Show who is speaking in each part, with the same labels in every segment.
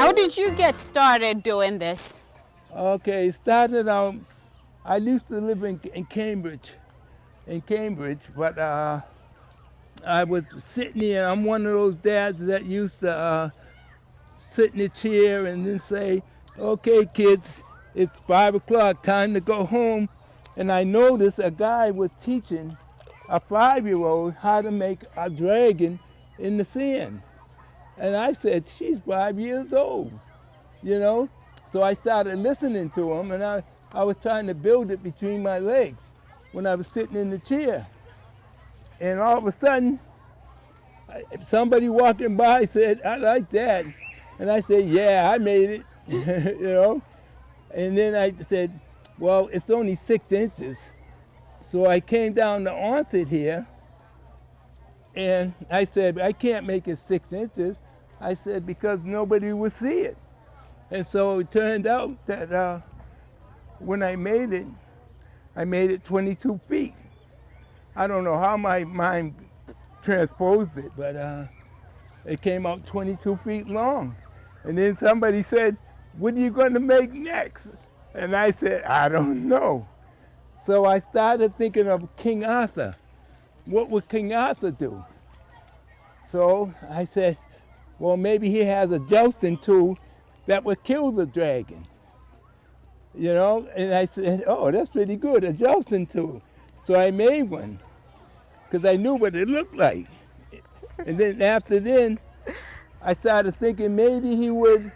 Speaker 1: How did you get started doing this?
Speaker 2: Okay, it started out, I used to live in Cambridge, but I was sitting here. I'm one of those dads that used to sit in a chair and then say, okay, kids, it's 5 o'clock, time to go home. And I noticed a guy was teaching a 5-year-old how to make a dragon in the sand. And I said, she's 5 years old, you know? So I started listening to him, and I was trying to build it between my legs when I was sitting in the chair. And all of a sudden, somebody walking by said, I like that. And I said, yeah, I made it, you know? And then I said, well, it's only 6 inches. So I came down to Onset here, and I said, I can't make it 6 inches. I said, because nobody would see it. And so it turned out that when I made it 22 feet. I don't know how my mind transposed it, but it came out 22 feet long. And then somebody said, what are you going to make next? And I said, I don't know. So I started thinking of King Arthur. What would King Arthur do? So I said, well, maybe he has a jousting tool that would kill the dragon. You know, and I said, oh, that's pretty good, a jousting tool. So I made one, because I knew what it looked like. And then after then, I started thinking maybe he would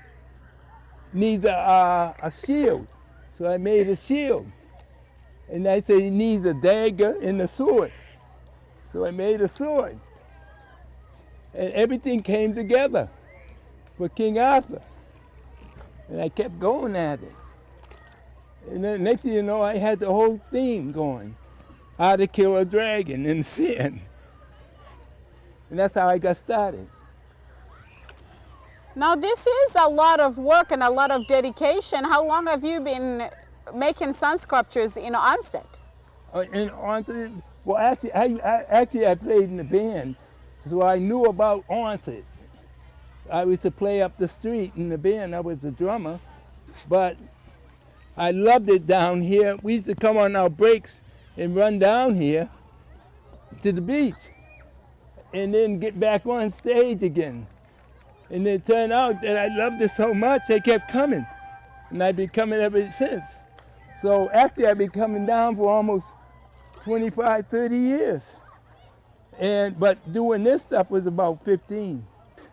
Speaker 2: need a shield. So I made a shield. And I said he needs a dagger and a sword. So I made a sword. And everything came together for King Arthur. And I kept going at it. And then next thing you know, I had the whole theme going. How to kill a dragon in the sand. And that's how I got started.
Speaker 1: Now this is a lot of work and a lot of dedication. How long have you been making sun sculptures in Onset?
Speaker 2: In Onset, well, actually, I played in the band, so I knew about Onset. I used to play up the street in the band. I was a drummer, but I loved it down here. We used to come on our breaks and run down here to the beach and then get back on stage again. And it turned out that I loved it so much, I kept coming. And I've been coming ever since. So actually, I've been coming down for almost 25, 30 years. But doing this stuff was about 15.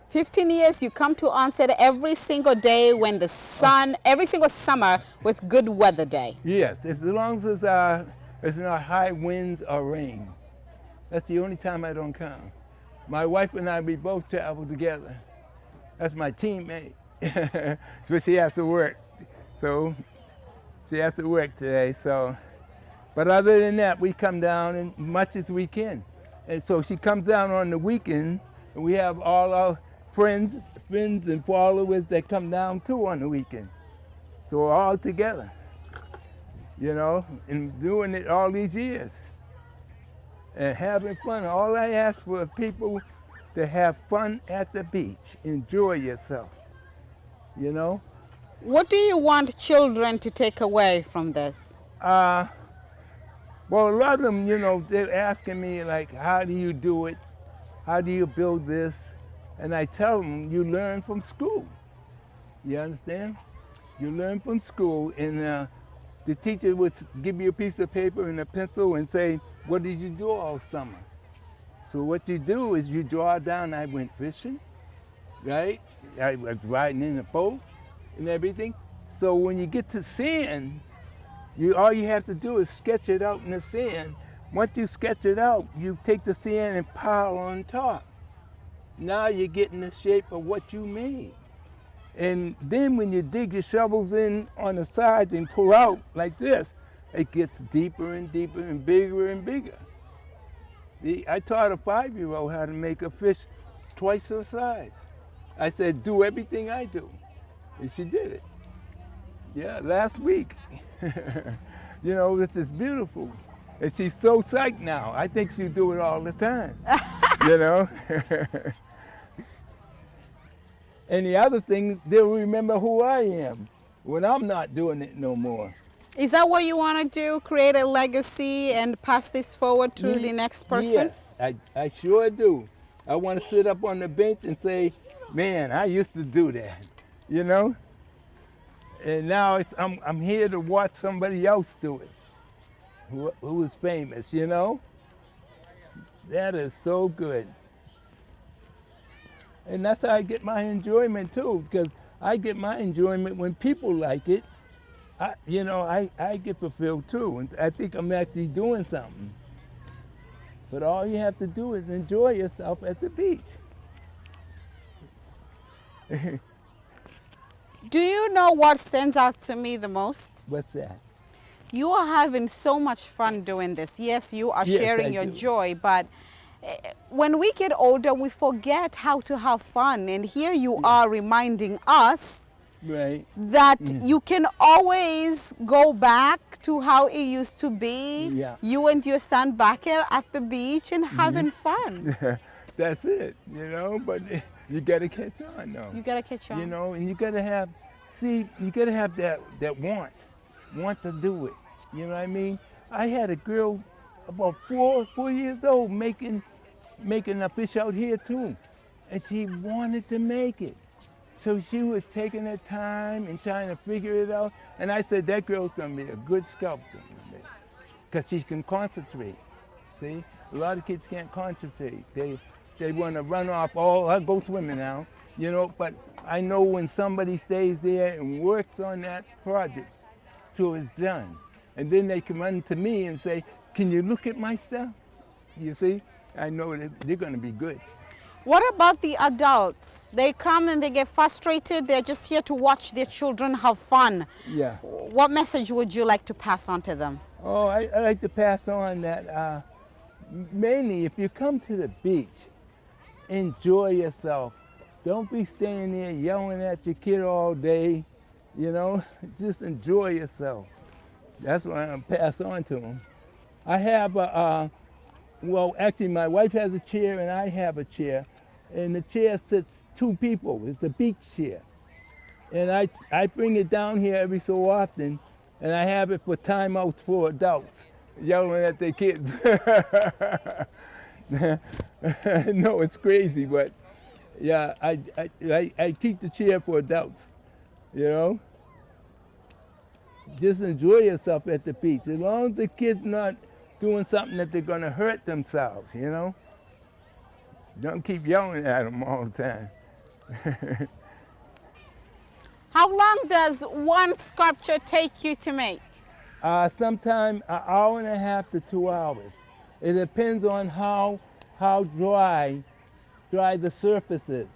Speaker 1: 15 years, you come to Onset every single day when the sun, every single summer with good weather day.
Speaker 2: Yes, as long as it's not high winds or rain. That's the only time I don't come. My wife and I, we both travel together. That's my teammate, but she has to work. So she has to work today, so. But other than that, we come down as much as we can. And so she comes down on the weekend, and we have all our friends and followers that come down too on the weekend. So we're all together, you know, and doing it all these years and having fun. All I ask for people to have fun at the beach, enjoy yourself, you know.
Speaker 1: What do you want children to take away from this?
Speaker 2: Well, a lot of them, you know, they're asking me, like, how do you do it? How do you build this? And I tell them, you learn from school. You understand? You learn from school, and the teacher would give you a piece of paper and a pencil and say, what did you do all summer? So what you do is you draw down, I went fishing, right? I was riding in a boat and everything. So when you get to sand, all you have to do is sketch it out in the sand. Once you sketch it out, you take the sand and pile on top. Now you're getting the shape of what you made. And then when you dig your shovels in on the sides and pull out like this, it gets deeper and deeper and bigger and bigger. I taught a 5-year-old how to make a fish twice her size. I said, do everything I do. And she did it. Yeah, last week. You know, this is beautiful. And she's so psyched now. I think she'll do it all the time, you know? And the other thing, they'll remember who I am when I'm not doing it no more.
Speaker 1: Is that what you want to do? Create a legacy and pass this forward to the next person?
Speaker 2: Yes, I sure do. I want to sit up on the bench and say, man, I used to do that, you know? And now I'm here to watch somebody else do it, who is famous, you know? That is so good. And that's how I get my enjoyment too, because I get my enjoyment when people like it. I get fulfilled too, and I think I'm actually doing something. But all you have to do is enjoy yourself at the beach.
Speaker 1: Do you know what stands out to me the most?
Speaker 2: What's that?
Speaker 1: You are having so much fun doing this. Yes, you are
Speaker 2: Yes,
Speaker 1: sharing
Speaker 2: I
Speaker 1: your
Speaker 2: do.
Speaker 1: joy, but when we get older, we forget how to have fun. And here you are reminding us
Speaker 2: Right.
Speaker 1: that you can always go back to how it used to be.
Speaker 2: Yeah.
Speaker 1: You and your son back at the beach and having fun.
Speaker 2: That's it, you know, but you gotta catch on though.
Speaker 1: You gotta catch on.
Speaker 2: You know, and you gotta have that want to do it. You know what I mean? I had a girl about 4 years old making a fish out here too, and she wanted to make it. So she was taking her time and trying to figure it out. And I said, that girl's gonna be a good sculptor because she can concentrate. See, a lot of kids can't concentrate. They want to run off. Oh, I'll go swimming now, you know. But I know when somebody stays there and works on that project till it's done, and then they can run to me and say, "Can you look at my stuff?" You see, I know that they're going to be good.
Speaker 1: What about the adults? They come and they get frustrated. They're just here to watch their children have fun.
Speaker 2: Yeah.
Speaker 1: What message would you like to pass on to them?
Speaker 2: Oh, I like to pass on that mainly if you come to the beach, enjoy yourself. Don't be staying there yelling at your kid all day, you know. Just enjoy yourself. That's what I'm going to pass on to them. I have well, actually my wife has a chair and I have a chair. And the chair sits 2 people. It's a beach chair. And I bring it down here every so often, and I have it for timeouts for adults yelling at their kids. No, it's crazy, but yeah, I keep the chair for adults, you know? Just enjoy yourself at the beach. As long as the kid's not doing something that they're gonna hurt themselves, you know? Don't keep yelling at them all the time.
Speaker 1: How long does one sculpture take you to make?
Speaker 2: Sometime an hour and a half to 2 hours. It depends on how dry the surface is.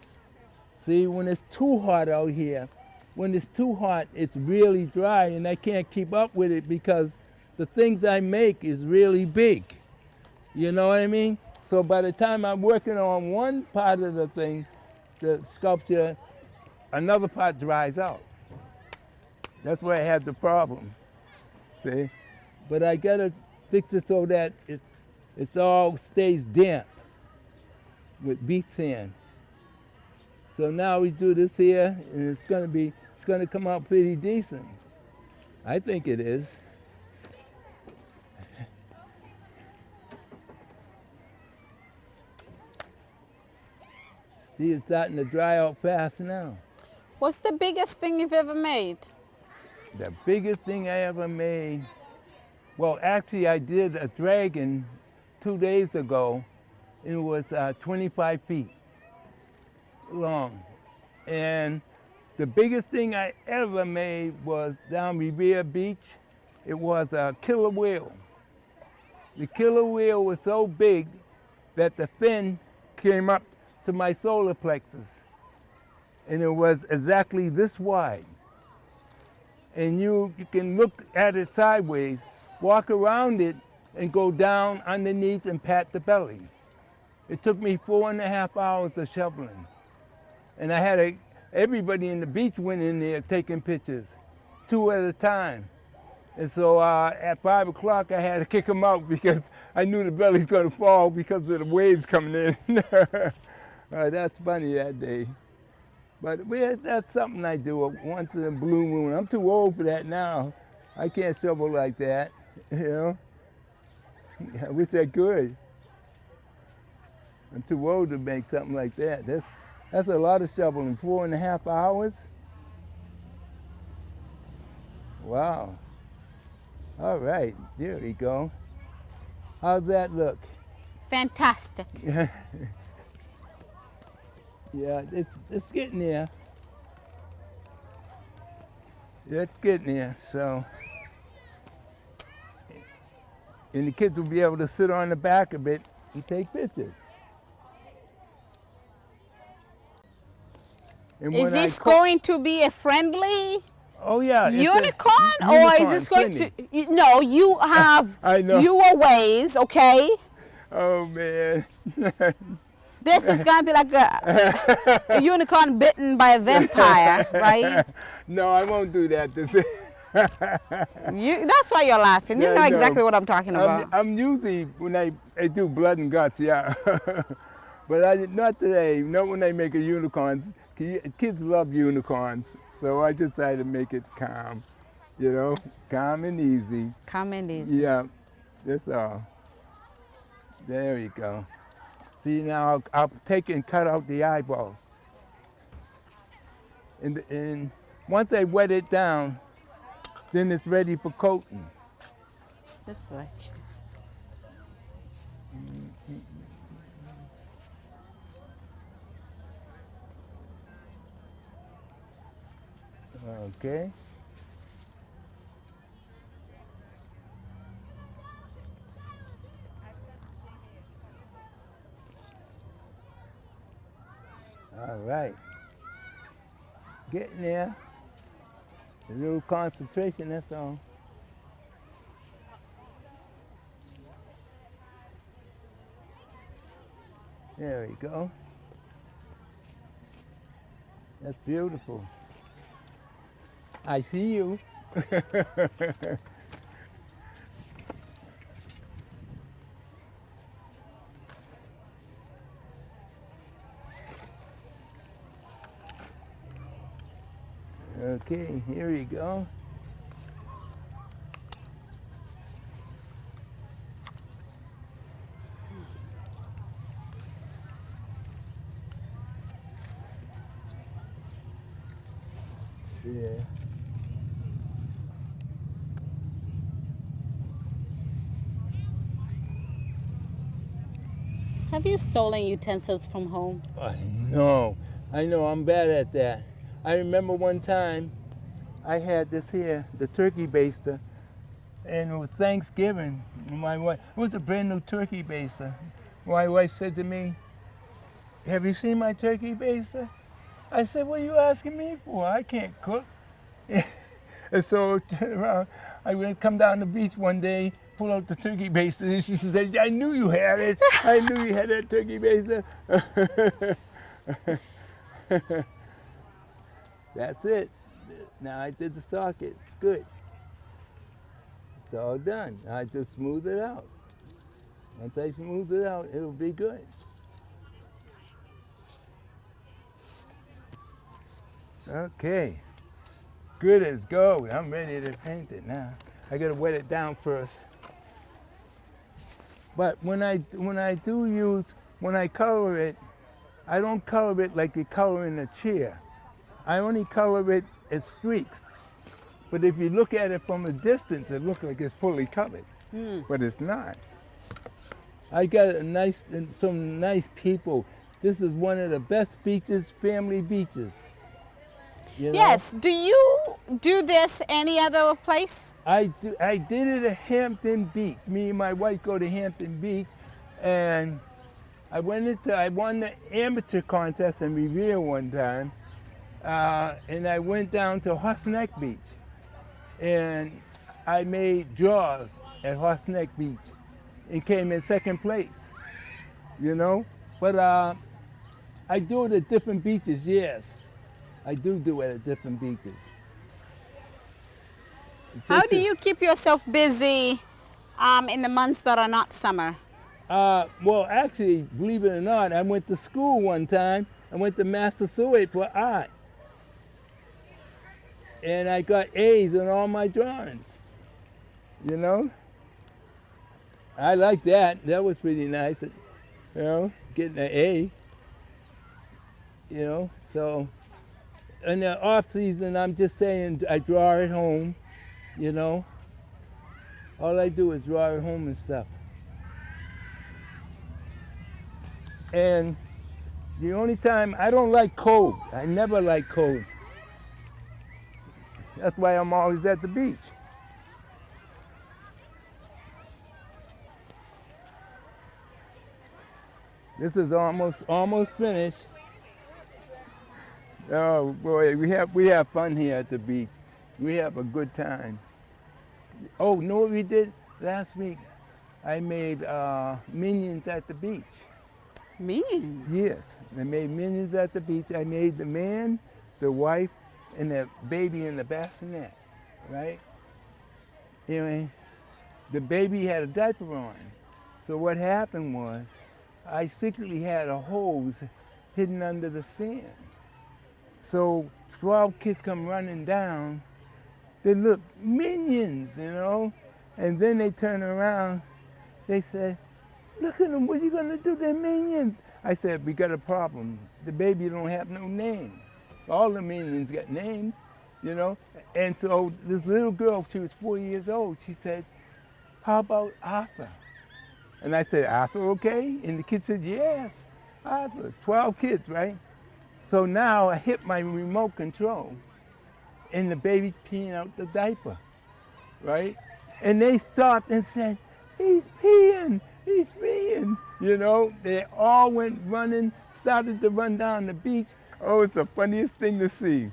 Speaker 2: See, when it's too hot out here, when it's too hot, it's really dry and I can't keep up with it because the things I make is really big. You know what I mean? So by the time I'm working on one part of the thing, the sculpture, another part dries out. That's where I have the problem, see? But I gotta fix it so that it's all stays damp with beach sand. So now we do this here and it's gonna come out pretty decent. I think it is. See, it's starting to dry out fast now.
Speaker 1: What's the biggest thing you've ever made?
Speaker 2: The biggest thing I ever made, well, actually I did a dragon 2 days ago. It was 25 feet long. And the biggest thing I ever made was down Revere Beach. It was a killer whale. The killer whale was so big that the fin came up to my solar plexus. And it was exactly this wide. And you can look at it sideways, walk around it, and go down underneath and pat the belly. It took me 4.5 hours of shoveling. And I had everybody in the beach went in there taking pictures, 2 at a time. And so at 5 o'clock, I had to kick them out because I knew the belly's gonna fall because of the waves coming in. That's funny that day. But that's something I do once in a blue moon. I'm too old for that now. I can't shovel like that, you know. I wish I could. I'm too old to make something like that. That's a lot of shoveling, 4.5 hours. Wow. All right, there we go. How's that look?
Speaker 1: Fantastic.
Speaker 2: Yeah, it's getting there. It's getting there, so. And the kids will be able to sit on the back of it and take pictures. And
Speaker 1: Is
Speaker 2: when
Speaker 1: this going to be a friendly
Speaker 2: Oh yeah, it's a
Speaker 1: unicorn, or is this going
Speaker 2: friendly.
Speaker 1: to? No, you have
Speaker 2: I know.
Speaker 1: your ways, okay?
Speaker 2: Oh man.
Speaker 1: This is gonna be like a unicorn bitten by a vampire, right?
Speaker 2: No, I won't do that.
Speaker 1: That's why you're laughing. You
Speaker 2: Yeah,
Speaker 1: know
Speaker 2: I
Speaker 1: exactly what I'm talking about.
Speaker 2: I'm usually when I do blood and guts, yeah. But not today. Not when I make a unicorn. Kids love unicorns, so I just try to make it calm, you know, calm and easy.
Speaker 1: Come in easy.
Speaker 2: Yeah, that's all. There we go. See, now I'll take and cut out the eyeball. And once I wet it down, then it's ready for coating.
Speaker 1: Just like.
Speaker 2: Okay. All right. Getting there. A little concentration, that's all. There we go. That's beautiful. I see you. Okay, here we go. Yeah.
Speaker 1: Have you stolen utensils from home?
Speaker 2: I know, I'm bad at that. I remember one time I had this here, the turkey baster, and it was Thanksgiving. My wife, it was a brand new turkey baster. My wife said to me, "Have you seen my turkey baster?" I said, "What are you asking me for? I can't cook." And so I turned around, I went come down the beach one day, pull out the turkey baster, and she said, "I knew you had it. I knew you had that turkey baster." That's it. Now I did the socket. It's good. It's all done. I just smooth it out. Once I smooth it out, it'll be good. Okay. Good as gold. I'm ready to paint it now. I gotta wet it down first. But when I color it, I don't color it like you color in a chair. I only color it as streaks. But if you look at it from a distance, it looks like it's fully colored, but it's not. I got some nice people. This is one of the best beaches, family beaches. You know?
Speaker 1: Yes. Do you do this any other place?
Speaker 2: I did it at Hampton Beach. Me and my wife go to Hampton Beach, and I won the amateur contest in Revere one time, and I went down to Horse Neck Beach, and I made jaws at Horse Neck Beach, and came in second place. You know, but I do it at different beaches. Yes, I do it at different beaches.
Speaker 1: How do you keep yourself busy in the months that are not summer?
Speaker 2: Well, actually, believe it or not, I went to school one time I went to Massachusetts for art. And I got A's in all my drawings. You know? I like that. That was pretty nice. You know, getting an A. You know, so in the off season, I'm just saying I draw at home. You know, all I do is draw at home and stuff. And the only time I don't like cold. I never like cold. That's why I'm always at the beach. This is almost finished. Oh boy, we have fun here at the beach. We have a good time. Oh, know what we did last week? I made minions at the beach.
Speaker 1: Minions?
Speaker 2: Yes, I made minions at the beach. I made the man, the wife, and the baby in the bassinet, right? Anyway, the baby had a diaper on. So what happened was, I secretly had a hose hidden under the sand. So 12 kids come running down. They look, minions, you know? And then they turn around. They said, look at them, what are you gonna do? They're minions. I said, we got a problem. The baby don't have no name. All the minions got names, you know? And so this little girl, she was 4 years old, she said, how about Arthur? And I said, Arthur, okay? And the kid said, yes, Arthur. 12 kids, right? So now I hit my remote control, and the baby's peeing out the diaper, right? And they stopped and said, he's peeing, you know? They all went running, started to run down the beach. Oh, it's the funniest thing to see.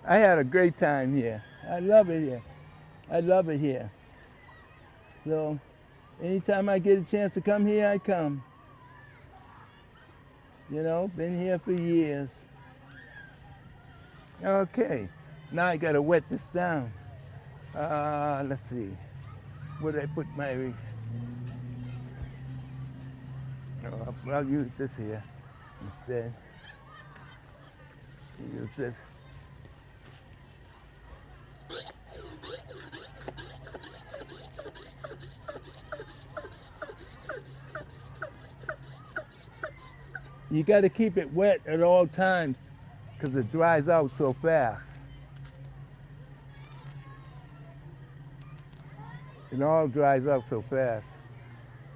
Speaker 2: I had a great time here. I love it here. I love it here. So anytime I get a chance to come here, I come. You know, been here for years. Okay, now I gotta wet this down. Let's see. Where did I put my... Oh, I'll use this here instead. Use this. You got to keep it wet at all times because it dries out so fast. It all dries out so fast.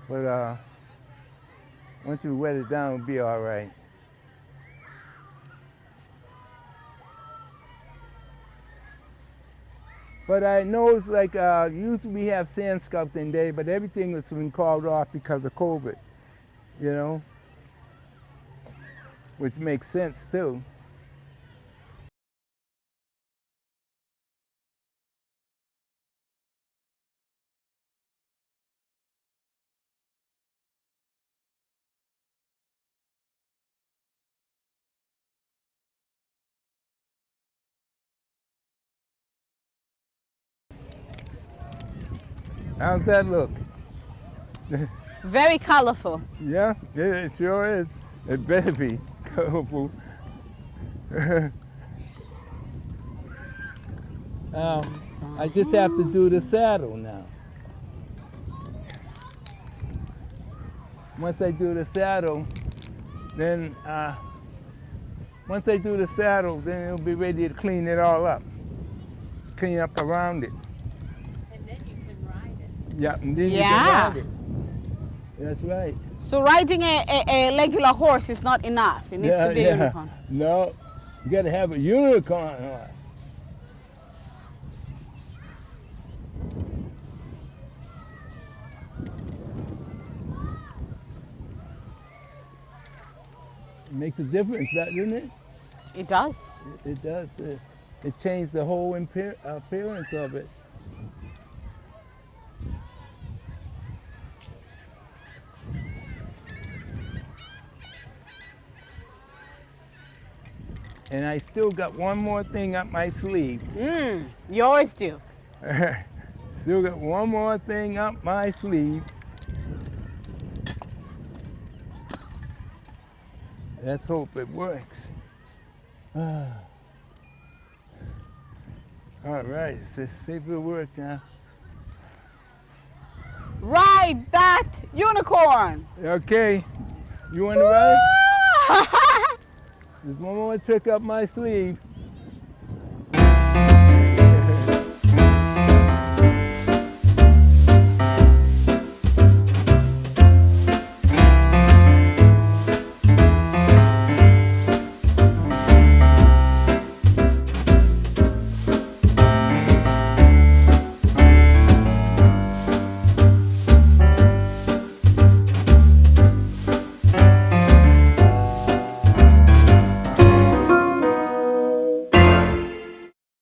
Speaker 2: But once you wet it down, it'll be all right. But I noticed, like, usually we have sand sculpting day, but everything has been called off because of COVID, you know? Which makes sense, too. How's that look?
Speaker 1: Very colorful.
Speaker 2: Yeah, it sure is. It better be colorful. I just have to do the saddle now. Once I do the saddle, then it'll be ready to clean it all up. Clean up around it.
Speaker 3: And then you can ride it.
Speaker 2: Yeah, and then you
Speaker 1: Yeah.
Speaker 2: can ride it. That's right.
Speaker 1: So riding a regular horse is not enough. It needs to be a unicorn.
Speaker 2: No, you got to have a unicorn horse. It makes a difference, doesn't it?
Speaker 1: It does.
Speaker 2: It does. It changed the whole appearance of it. And I still got one more thing up my sleeve.
Speaker 1: You always do.
Speaker 2: Still got one more thing up my sleeve. Let's hope it works. All right, let's see if it'll work now.
Speaker 1: Ride that unicorn.
Speaker 2: Okay, you want to ride? There's one more trick up my sleeve.